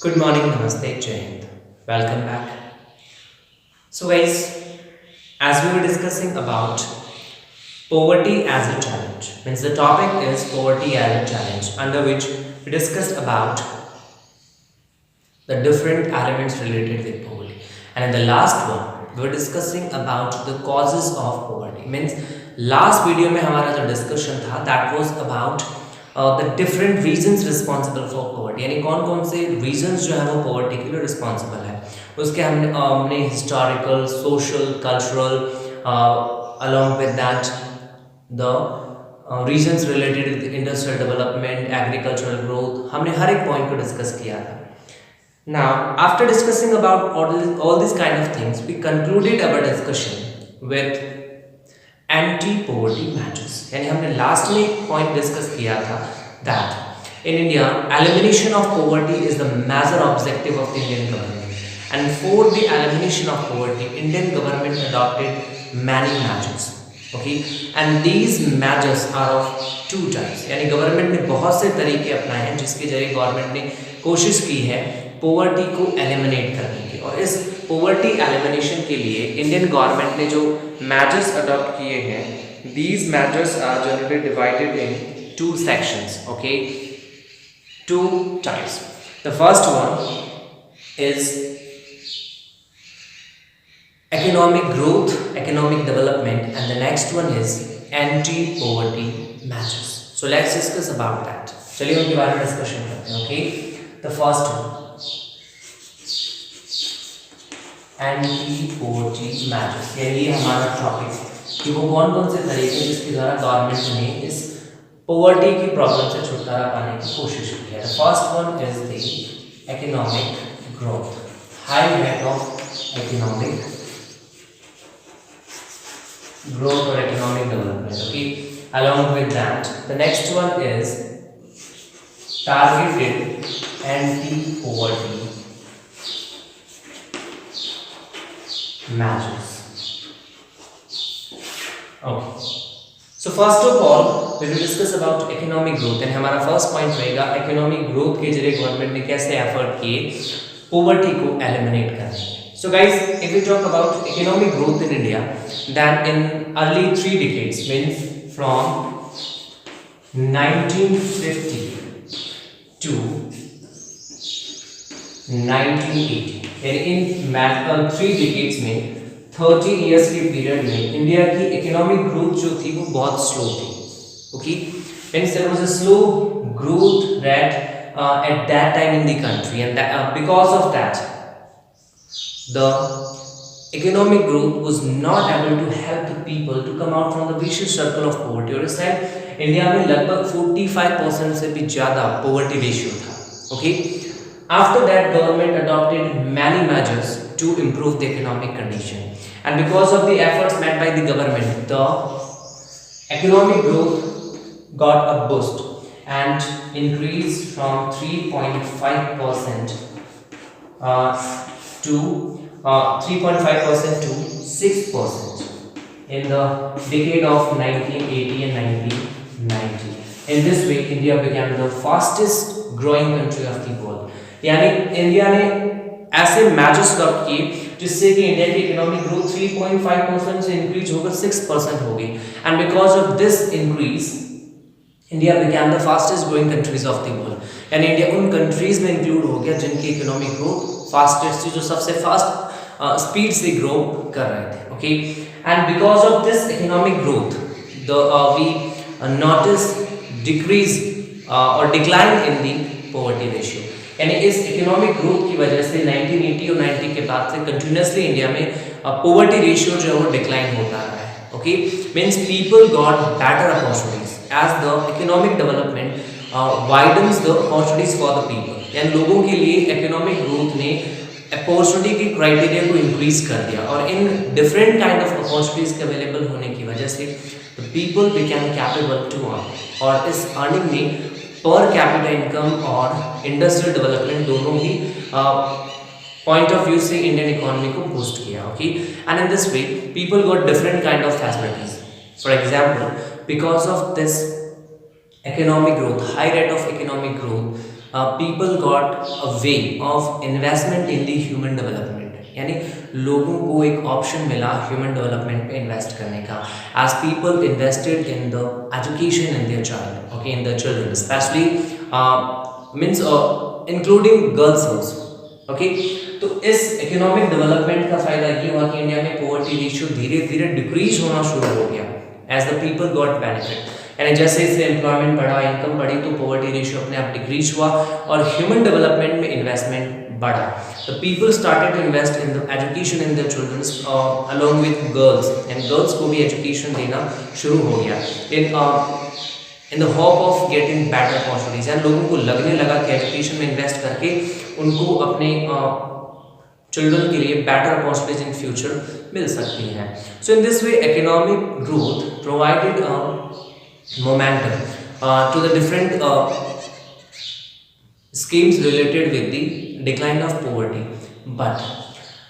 Good morning, Namaste, Jai Hind. Welcome back. So, guys, as we were discussing about poverty as a challenge, means the topic is poverty as a challenge, under which we discussed about the different elements related with poverty. And in the last one, we were discussing about the causes of poverty. Means last video में हमारा जो discussion था that was about the different reasons responsible for poverty. यानी कौन कौन से reasons जो है वो poverty के लिए responsible है. उसके हमने historical, social, cultural, along with that the reasons related with industrial development, agricultural growth, हमने हर एक point को discuss किया था. Now, after discussing about all these kind of things, we concluded our discussion with anti-poverty measures. यानी हमने last में एक point discuss किया था that in India, elimination of poverty is the major objective of the Indian government. And for the elimination of poverty, Indian government adopted many measures. Okay, and these measures are of two types. यानी government ने बहुत से तरीके अपनाए हैं जिसके जरिए government ने कोशिश की है पोवर्टी को एलिमिनेट करने की. और इस पोवर्टी एलिमिनेशन के लिए इंडियन गवर्नमेंट ने जो मेजर्स अडॉप्ट किए हैं, these measures are generally divided in two sections. Okay, two types. The first one is economic growth, economic development, and the next one is anti-poverty measures. So let's discuss about that. चलिए उनके बारे में discussion करते हैं. Okay, the first one, anti-poverty measures. ये हमारा topic कि वो कौन कौन से तरीके जिसके द्वारा गवर्नमेंट ने इस पोवर्टी की प्रॉब्लम से छुटकारा पाने की कोशिश की है. The first one is the economic growth, high rate of economic growth or economic development. Okay, along with that, the next one is targeted anti-poverty measures. Okay, so first of all we will discuss about economic growth. and हमारा first point रहेगा economic growth के जरिए government ने कैसे effort किए poverty को eliminate करने के. So guys, if we talk about economic growth in India, then in early 3 decades, means from 1950 to 1980, in 3 decades में 30 years के पीरियड में इंडिया की इकोनॉमिक ग्रोथ जो थी वो बहुत स्लो थी. Okay, means there was a slow growth rate at that time in the country, and that, because of that the economic growth was not able to help the people to come out from the vicious circle of poverty. और इस time India में लगभग 45% से भी ज़्यादा poverty ratio था. Okay, after that government adopted many measures to improve the economic condition, and because of the efforts made by the government, the economic growth got a boost and increased from 3.5% to 3.5% to 6% in the decade of 1980 and 1990. In this way, India became the fastest growing country of the world. यानी India ने ऐसे measures adopt किए जिससे कि India की economic growth 3.5% से increase होकर 6% हो गई. And because of this increase, India became the fastest growing countries of the world. यानी इंडिया उन कंट्रीज में इंक्लूड हो गया जिनकी इकोनॉमिक ग्रोथ फास्टेस्ट थी, जो सबसे फास्ट स्पीड से ग्रो कर रहे थे. Okay, and because of this economic growth we notice decrease और decline in the poverty ratio. यानी इस इकोनॉमिक ग्रोथ की वजह से 1980 और 90 के बाद से कंटिन्यूसली इंडिया में पॉवर्टी रेशियो जो है वो डिक्लाइन होता रहा है. Okay, means people got better opportunities as the economic development widens the opportunities for the people. यानी लोगों के लिए इकोनॉमिक ग्रोथ ने अपॉर्चुनिटी की क्राइटेरिया को इंक्रीज कर दिया, और इन डिफरेंट काइंड ऑफ अपॉर्चुनिटीज के अवेलेबल होने की वजह से the people became capable to earn. और इस अर्निंग ने पर कैपिटा इनकम और इंडस्ट्रियल डेवलपमेंट दोनों ही पॉइंट ऑफ व्यू से इंडियन इकोनॉमी को बूस्ट किया. Okay, and in this way people got different kind of facilities. For example, because of this economic growth, high rate of economic growth, people got a way of investment in the human development, यानी लोगों को एक option मिला human development पे invest करने का, as people invested in the education in their child, okay, in the children specially means including girls also, okay. तो इस इकोनॉमिक डेवलपमेंट का फायदा ये हुआ कि इंडिया में पॉवर्टी रेशियो धीरे धीरे डिक्रीज होना शुरू हो गया as the people got benefit, यानी जैसे जैसे एम्प्लॉयमेंट बढ़ा, इनकम बढ़ी, तो पॉवर्टी रेशियो अपने आप डिक्रीज हुआ और ह्यूमन डेवलपमेंट में इन्वेस्टमेंट बढ़ा। The people started to invest in the education in their children along with girls, and girls को भी education देना शुरू हो गया in the hope of getting better opportunities, and लोगों को लगने लगा कि education में invest करके उनको अपने चिल्ड्रन के लिए better opportunities in future मिल सकती हैं। So in this way economic growth provided momentum to the different schemes related with the decline of poverty, but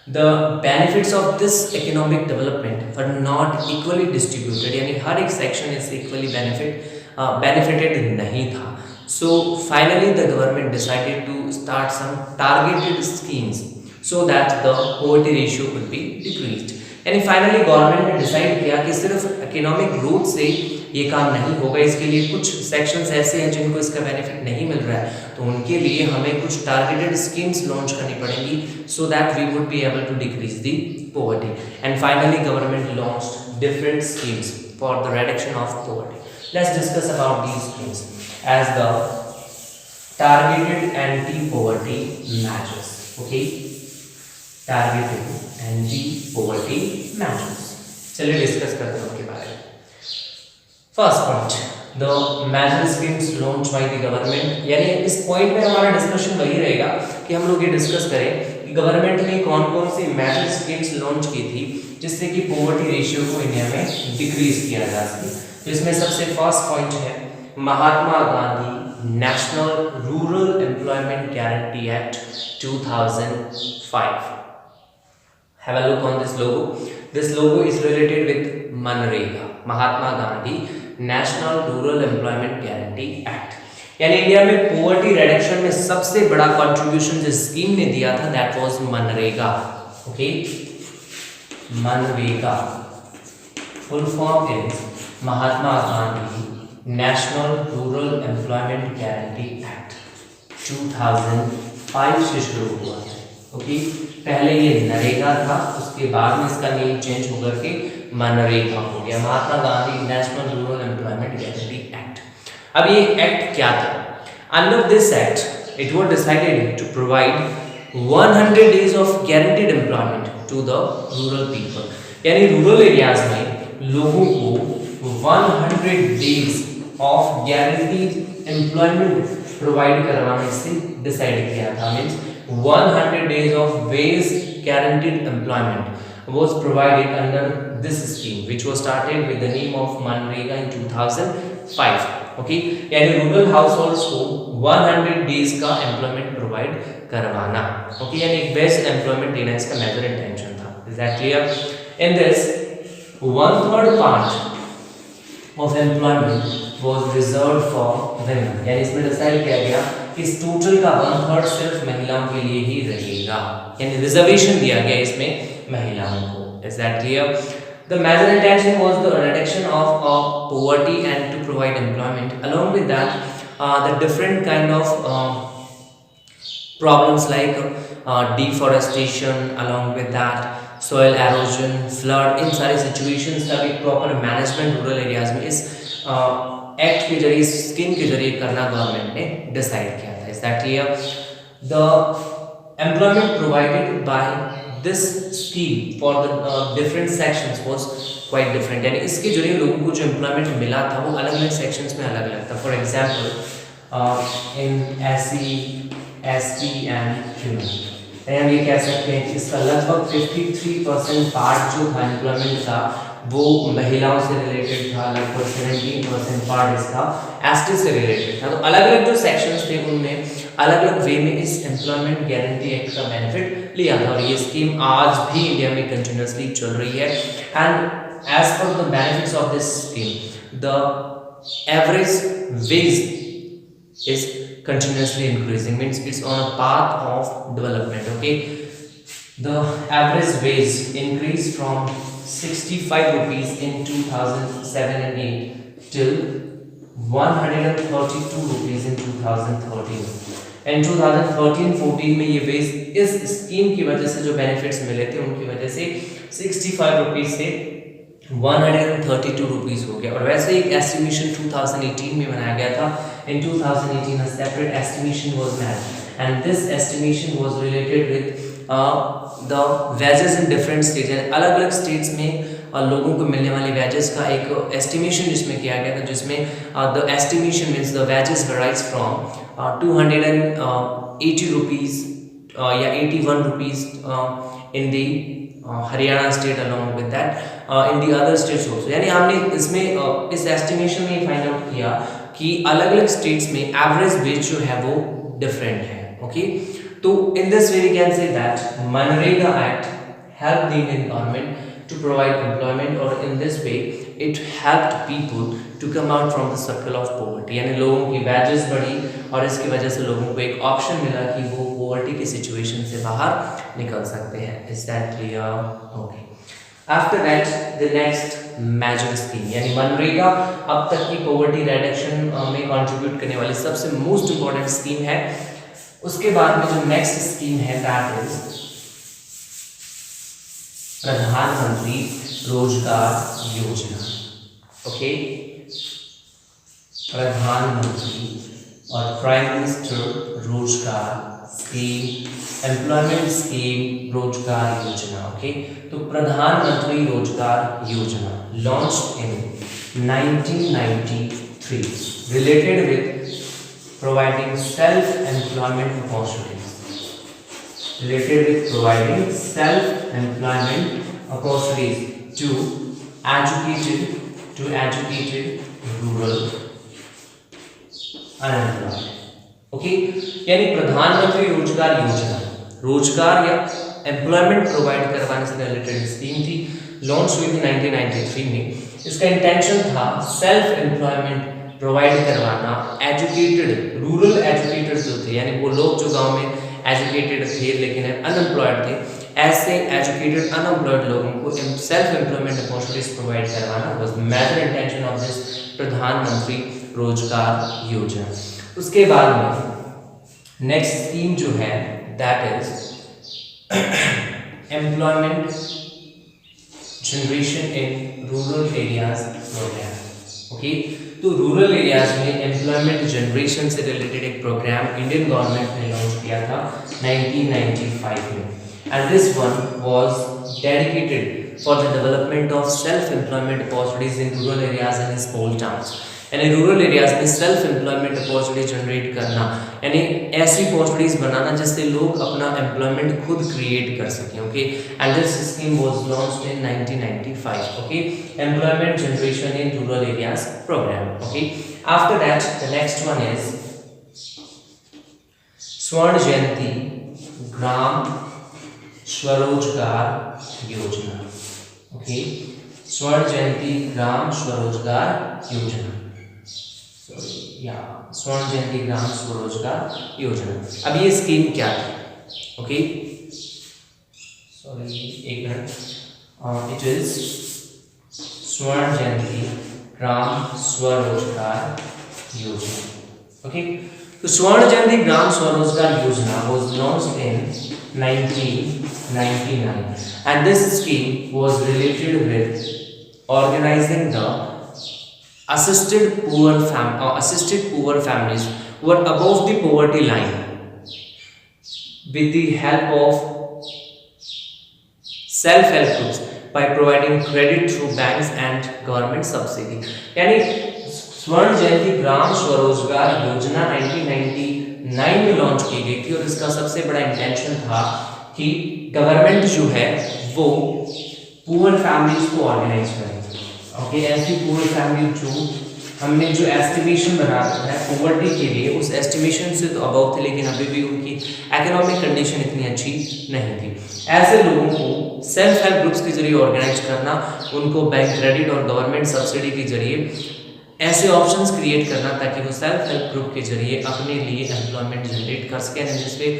the benefits of this economic development were not equally distributed, यानी हर एक section इससे equally benefited नहीं था। So finally the government decided to start some targeted schemes so that the poverty ratio could be decreased, यानी finally government ने decide किया कि सिर्फ इकोनॉमिक ग्रोथ से ये काम नहीं होगा, इसके लिए कुछ सेक्शंस ऐसे हैं जिनको इसका बेनिफिट नहीं मिल रहा है, तो उनके लिए हमें कुछ टारगेटेड स्कीम्स लॉन्च करनी पड़ेंगी so that we would be able to decrease the poverty, and finally government launched different schemes for the reduction of poverty. Let's discuss about these schemes as the targeted anti poverty measures, okay, targeted anti poverty measures. चलिए discuss करते हैं उनके बारे में। First point, the major schemes launch by the government, यानी इस point में हमारा डिस्कशन वही रहेगा कि हम लोग ये डिस्कस करें कि गवर्नमेंट ने कौन कौन सी मेजर स्कीम्स लॉन्च की थी जिससे कि पॉवर्टी रेशियो को इंडिया में डिक्रीज किया जा सके। तो इसमें सबसे फर्स्ट पॉइंट है Mahatma Gandhi National Rural Employment Guarantee Act 2005। Have a look on this logo. This logo is related with MNREGA, Mahatma Gandhi National Rural Employment Guarantee act, यानी इंडिया में पॉवर्टी रिडक्शन में सबसे बड़ा कंट्रीब्यूशन जिस स्कीम ने दिया था that was MNREGA, okay. MNREGA full form is Mahatma Gandhi National Rural Employment Guarantee Act 2005 से शुरू हुआ है, ओके। पहले ये नरेगा था, उसके बाद में इसका नेम चेंज होकर के मनरेगा हो गया, Mahatma Gandhi National Rural Employment Guarantee Act. अब ये एक्ट क्या था? Under this act it was decided to provide 100 days of guaranteed employment to the rural people, यानी रूरल एरियाज में लोगों को 100 days of guaranteed employment provide करवाने से डिसाइड किया था। Means 100 days of base guaranteed employment was provided under this scheme which was started with the name of MNREGA in 2005, okay, यानी rural households को 100 डेज का एम्प्लॉयमेंट प्रोवाइड करवाना, okay, यानी एक बेस्ट एम्प्लॉयमेंट देना इसका मेजर इंटेंशन था। Is that clear? In this 1/3 part of employment was reserved for women, यानी इसमें डिसाइड किया गया कि इस टोटल का 1/3 सिर्फ महिलाओं के लिए ही रहेगा, यानी रिजर्वेशन दिया गया इसमें महिलाओं को। Is that clear? The major intention was the reduction of poverty and to provide employment. Along with that, the different kind of problems like deforestation, along with that soil erosion, flood, इन सारी situations का भी proper management rural areas में इस act के जरिए, scheme के जरिए करना गवर्नमेंट ने डिसाइड किया था। Is that clear? The employment provided by this scheme for the different sections was quite different, यानी इसके जरिए लोगों को जो एम्प्लॉयमेंट मिला था वो अलग अलग सेक्शंस में अलग अलग था। For example in SC, ST and human, हम ये कह सकते हैं कि इसका लगभग 53% पार्ट जो था एम्प्लॉयमेंट का वो महिलाओं से रिलेटेड था, लगभग 17% पार्ट इसका एसटी से रिलेटेड था। तो अलग अलग जो सेक्शंस थे उनमें अलग अलग वे में इस एम्प्लॉयमेंट गारंटी एक्ट का बेनिफिट लिया था, और ये स्कीम आज भी इंडिया में कंटिन्यूसली चल रही है। And as per the benefits of this scheme, the average wage is continuously increasing, means it's on a path of development. Okay, the average wage increased from 65 rupees in 2007 and 8 till 132 rupees in 2013. And 2013-14 में ये veg इस scheme की वजह से जो benefits मिले थे उनकी वजह से 65 रुपीज से 132 रुपीज हो गया। और वैसे एक एस्टिमेशन 2018 में बनाया गया था। इन 2018 a separate estimation was made and this estimation was related with the wages in different states, अलग अलग स्टेट्स में लोगों को मिलने वाली वेजेस का एक एस्टिमेशन जिसमें किया गया था, जिसमें the estimation means the wages varies from 280 rupees या 81 rupees in the Haryana state along with that in the other states also. यानी हमने इसमें इस एस्टिमेशन में फाइंड आउट किया कि अलग अलग स्टेट्स में एवरेज वेज जो है वो डिफरेंट है। ओके, तो in this way we can say that MNREGA act help the Indian government to provide employment, or in this way it helped people to come out from the circle of poverty। यानी लोगों की wages बढ़ी और इसकी वजह से लोगों को एक ऑप्शन मिला कि वो poverty की situation से बाहर निकल सकते हैं। Is that clear? Okay. After that the next major scheme यानी मनरेगा अब तक की poverty reduction में contribute करने वाली सबसे most important scheme है। उसके बाद में जो next scheme है that is प्रधानमंत्री रोजगार योजना। ओके, प्रधानमंत्री और प्राइम मिनिस्टर रोजगार स्कीम, एम्प्लॉयमेंट स्कीम, रोजगार योजना। ओके, तो प्रधानमंत्री रोजगार योजना launched in 1993 related with providing self employment opportunities, related with providing self-employment opportunities to educated rural unemployed। Okay, यानी प्रधानमंत्री रोजगार योजना रोजगार या एम्प्लॉयमेंट प्रोवाइड करवाने से रिलेटेड स्कीम थी, लॉन्च हुई थी 1993 में। इसका इंटेंशन था सेल्फ एम्प्लॉयमेंट प्रोवाइड करवाना एजुकेटेड रूरल एजुकेटेड जो थे, यानी वो लोग जो गांव में एजुकेटेड थे लेकिन अनएम्प्लॉयड थे, ऐसे एजुकेटेड अनएम्प्लॉयड लोगों को सेल्फ एम्प्लॉयमेंट अपॉर्चुनिटीज प्रोवाइड करवाना was the major intention of this Pradhan Mantri Rozgar योजना। उसके बाद में नेक्स्ट स्कीम जो है that is employment generation in rural areas program. Okay, तो रूरल एरियाज में एम्प्लॉयमेंट जनरेशन से रिलेटेड एक प्रोग्राम इंडियन गवर्नमेंट ने लॉन्च किया था 1995 में, and this one was dedicated for the development of self employment opportunities in rural areas and small towns. यानी rural areas में सेल्फ एम्प्लॉयमेंट अपॉर्चुनिटी जनरेट करना, यानी ऐसी अपॉर्चुनिटीज बनाना जिससे लोग अपना एम्प्लॉयमेंट खुद क्रिएट कर सकें। Okay, and this scheme was launched in 1995। Okay, employment generation in rural areas program. Okay, after that the next one is Swarna Jayanti ग्राम स्वरोजगार योजना। ओके, स्वर्ण जयंती ग्राम स्वरोजगार योजना, स्वर्ण जयंती ग्राम स्वरोजगार योजना। अब ये स्कीम क्या है? ओके, सॉरी एक minute, it is Swarna Jayanti ग्राम स्वरोजगार योजना। ओके, तो स्वर्ण जयंती ग्राम स्वरोजगार योजना was launched in 1999 and this scheme was related with organizing the assisted poor families who are above the poverty line with the help of self-help groups by providing credit through banks and government subsidy। यानी स्वर्ण जयंती ग्राम स्वरोजगार योजना 1999 में launch की गई थी और इसका सबसे बड़ा इंटेंशन था कि गवर्नमेंट जो है वो पुअर फैमिलीज को ऑर्गेनाइज करे। ओके, ऐसी पुअर फैमिली जो हमने जो एस्टिमेशन बना रखा है पॉवर्टी के लिए, उस एस्टिमेशन से तो अबव थे लेकिन अभी भी उनकी इकोनॉमिक कंडीशन इतनी अच्छी नहीं थी। ऐसे लोगों को सेल्फ हेल्प ग्रुप्स के जरिए ऑर्गेनाइज करना, उनको बैंक क्रेडिट और गवर्नमेंट सब्सिडी के जरिए ऐसे ऑप्शंस क्रिएट करना ताकि वो सेल्फ हेल्प ग्रुप के जरिए अपने लिए एम्प्लॉयमेंट जनरेट कर सकें एंड जिससे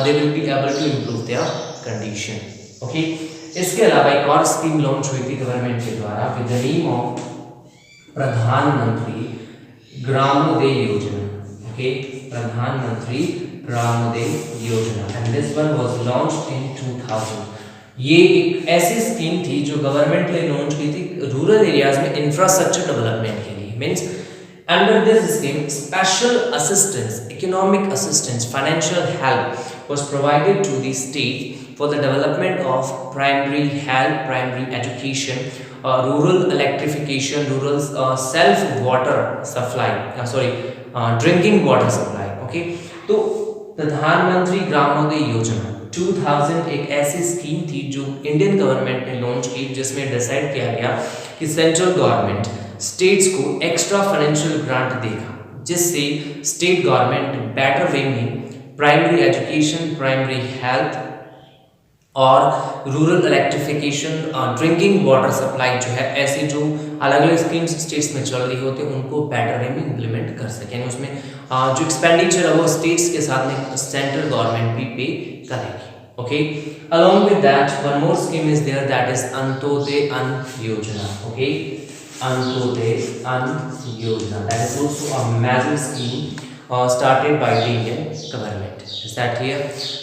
they will be able to improve their condition. Okay, इसके अलावा एक और स्कीम लॉन्च हुई थी गवर्नमेंट के द्वारा विद द नेम ऑफ प्रधानमंत्री ग्रामोदय योजना। ओके, प्रधानमंत्री ग्रामोदय योजना and this one was launched इन 2000। ये एक ऐसी स्कीम थी जो गवर्नमेंट ने लॉन्च की थी रूरल एरियाज में इंफ्रास्ट्रक्चर डेवलपमेंट के लिए। Means under this scheme special assistance, economic assistance, financial help was provided to the state for the development of primary health, primary education, rural electrification, rural self water supply, drinking water supply। okay, तो प्रधानमंत्री ग्रामोदय योजना 2000 एक ऐसी scheme थी जो Indian government ने launch की जिसमें डिसाइड किया गया कि सेंट्रल गवर्नमेंट स्टेट्स को एक्स्ट्रा फाइनेंशियल ग्रांट देगा जिससे स्टेट गवर्नमेंट बेटर वे में प्राइमरी एजुकेशन, प्राइमरी हेल्थ और rural electrification, drinking water supply जो है, ऐसी जो अलग अलग स्कीम्स स्टेट्स में चल रही होती हैं उनको बेटर वे में इम्प्लीमेंट कर सकें। उसमें जो एक्सपेंडिचर है वो स्टेट्स के साथ में सेंट्रल गवर्नमेंट भी पे करेगी। Okay, along with that one more scheme is there, that is Antyodaya अन्न योजना। ओके, अंत्योदय अन्न योजना, that is also a major scheme started by the Indian government। Is that clear?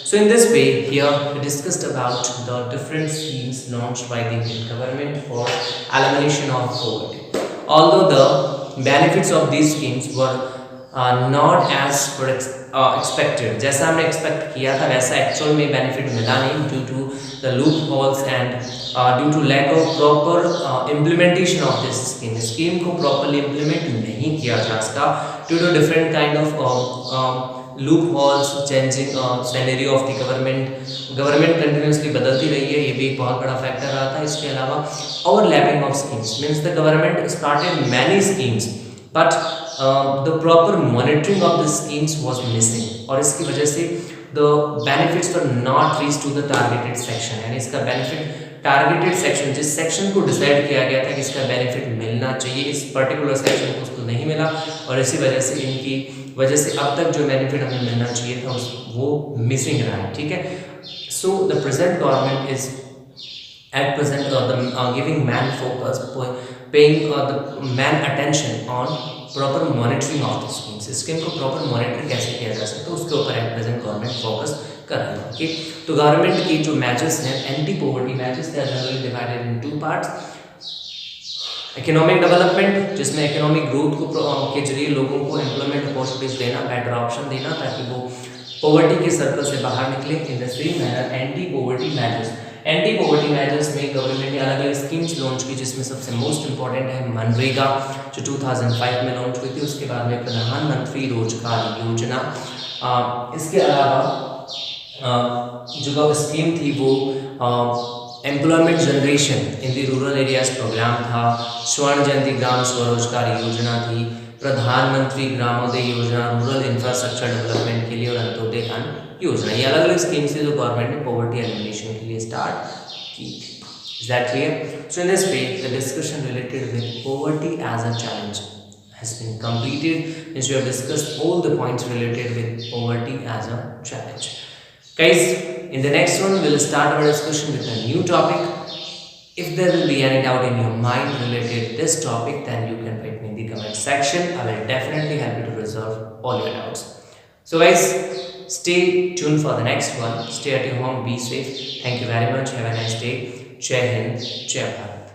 So in this way, here we discussed about the different schemes launched by the Indian government for elimination of poverty. Although the benefits of these schemes were not as expected, जैसा हमने expect किया था वैसा actual में benefit मिला नहीं due to the loopholes and due to lack of proper implementation of this scheme. Scheme को properly implement नहीं किया जा सका due to different kind of loopholes, changing salary of the government continuously बदलती रही है, ये भी एक बहुत बड़ा फैक्टर रहा था। इसके अलावा overlapping of schemes, means the government started many schemes but the proper monitoring of the schemes was missing और इसकी वजह से the benefits were not reach to the targeted section. यानी इसका बेनिफिट टारगेटेड सेक्शन, जिस सेक्शन को decide किया गया था कि इसका बेनिफिट मिलना चाहिए, इस पर्टिकुलर सेक्शन को उसको नहीं मिला और इसी वजह से इनकी वजह से अब तक जो बेनिफिट हमें मिलना चाहिए था वो मिसिंग रहा है। ठीक है, so the present government is at present giving man focus, paying the man attention on proper monitoring of the schemes। Scheme को प्रॉपर मॉनिटर कैसे किया जा सकता है उसके ऊपर एट प्रेजेंट गवर्नमेंट फोकस कर रही है। ओके, तो गवर्नमेंट की जो मैचेस हैं, anti poverty measures, they are generally divided in two parts. Economic development, जिसमें इकोनॉमिक ग्रोथ को के जरिए लोगों को एम्प्लॉयमेंट अपॉर्चुनिटीज देना, बेटर ऑप्शन देना ताकि वो पॉवर्टी के सर्कल से बाहर निकले। In the same manner anti poverty measures, anti poverty measures में गवर्नमेंट ने अलग अलग स्कीम्स लॉन्च की जिसमें सबसे मोस्ट इंपॉर्टेंट है मनरेगा जो 2005 में लॉन्च हुई थी। उसके बाद में प्रधानमंत्री रोजगार योजना। इसके अलावा जो स्कीम थी वो employment generation in the rural areas program था, स्वर्ण जयंती ग्राम स्वरोजगार योजना थी, प्रधानमंत्री ग्रामोदय योजना रूरल इंफ्रास्ट्रक्चर डेवलपमेंट के लिए और अंत्योदय अन्न योजना। ये अलग अलग स्कीम्स है जो गवर्नमेंट ने पॉवर्टी एलिमिनेशन के लिए स्टार्ट की थी। Is that clear? So in this way the discussion related with poverty as a challenge has been completed, as we have discussed all the points related with poverty as a challenge. Guys, in the next one we'll start our discussion with a new topic. If there will be any doubt in your mind related to this topic, then you can write me in the comment section. I will definitely help you to resolve all your doubts. So guys, stay tuned for the next one. Stay at your home, be safe. Thank you very much. Have a nice day. Jai Hind, Jai Bharat.